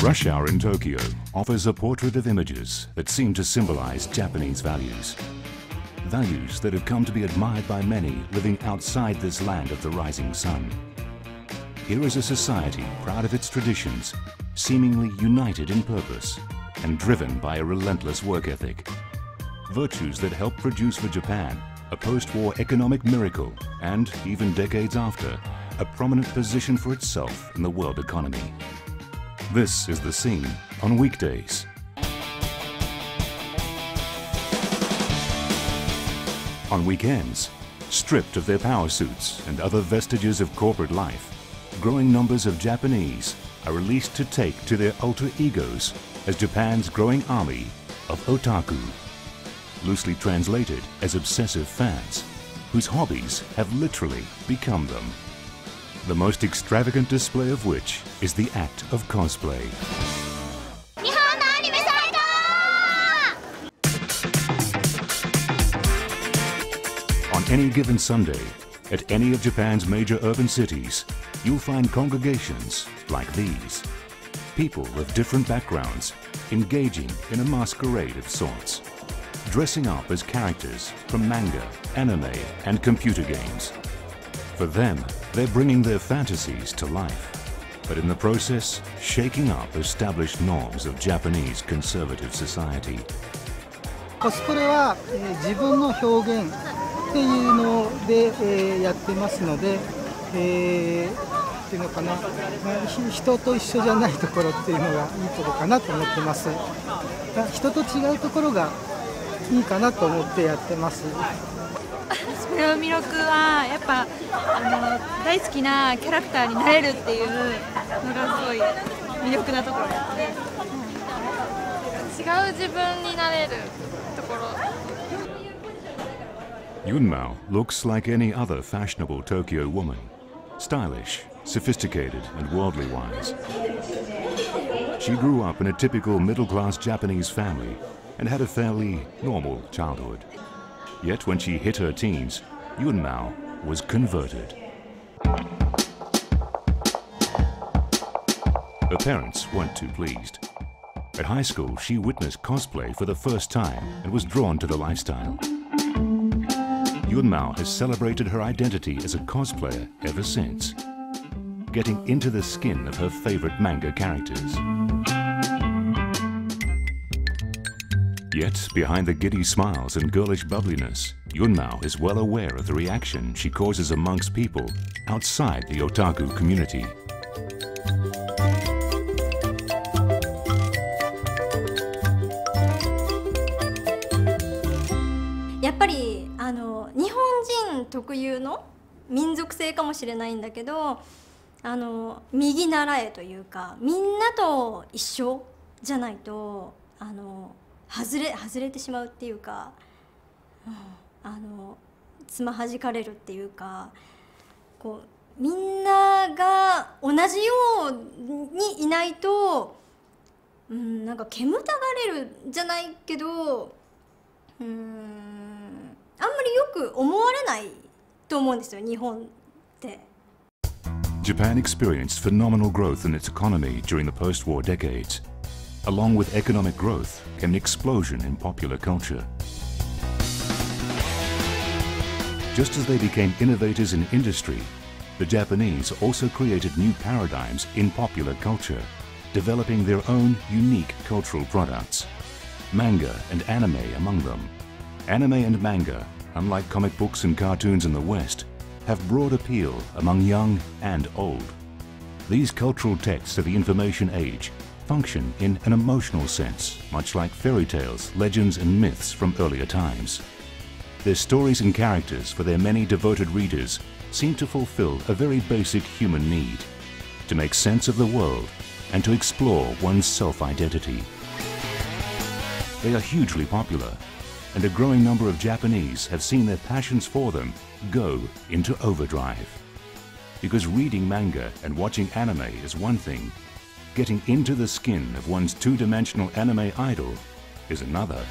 Rush Hour in Tokyo offers a portrait of images that seem to symbolize Japanese values. Values that have come to be admired by many living outside this land of the rising sun. Here is a society proud of its traditions, seemingly united in purpose, and driven by a relentless work ethic. Virtues that help produce for Japan a post-war economic miracle and, even decades after, a prominent position for itself in the world economy. This is The Scene on weekdays. On weekends, stripped of their power suits and other vestiges of corporate life, growing numbers of Japanese are released to take to their alter egos as Japan's growing army of otaku, loosely translated as obsessive fans, whose hobbies have literally become them. The most extravagant display of which is the act of cosplay. On any given Sunday, at any of Japan's major urban cities, you'll find congregations like these. People of different backgrounds engaging in a masquerade of sorts, dressing up as characters from manga, anime, and computer games. For them, they're bringing their fantasies to life, but in the process, shaking up established norms of Japanese conservative society. コスプレは、自分の表現っていうので、やってますので、っていうのかな、人と一緒じゃないところっていうのがいいところかなと思ってます。人と違うところがいいかなと思ってやってます。それの魅力はやっぱ大好きなキャラクターになれるっていうのがすごい魅力なところですね。違う自分になれるところ。Yunmao looks like any other fashionable Tokyo woman, stylish, sophisticated, and worldly wise. She grew up in a typical middle-class Japanese family and had a fairly normal childhood. Yet when she hit her teens, Yunmao was converted. Her parents weren't too pleased. At high school, she witnessed cosplay for the first time and was drawn to the lifestyle. Yunmao has celebrated her identity as a cosplayer ever since, getting into the skin of her favorite manga characters. Yet, behind the giddy smiles and girlish bubbliness, Yunmao is well aware of the reaction she causes amongst people outside the otaku community.やっぱり日本人特有の民族性かもしれないんだけど、右習えというか、みんなと一緒じゃないと外れてしまうっていうか、つまはじかれるっていうか、こうみんなが同じようにいないと、なんか煙たがれるじゃないけど、あんまりよく思われないと思うんですよ、日本って。Japan experienced phenomenal growth in its economy during the post-war decades. Along with economic growth came an explosion in popular culture. Just as they became innovators in industry, the Japanese also created new paradigms in popular culture, developing their own unique cultural products. Manga and anime among them. Anime and manga, unlike comic books and cartoons in the West, have broad appeal among young and old. These cultural texts of the information age function in an emotional sense, much like fairy tales, legends, and myths from earlier times. Their stories and characters, for their many devoted readers, seem to fulfill a very basic human need, to make sense of the world and to explore one's self-identity. They are hugely popular, and a growing number of Japanese have seen their passions for them go into overdrive. Because reading manga and watching anime is one thing, getting into the skin of one's two-dimensional anime idol is another.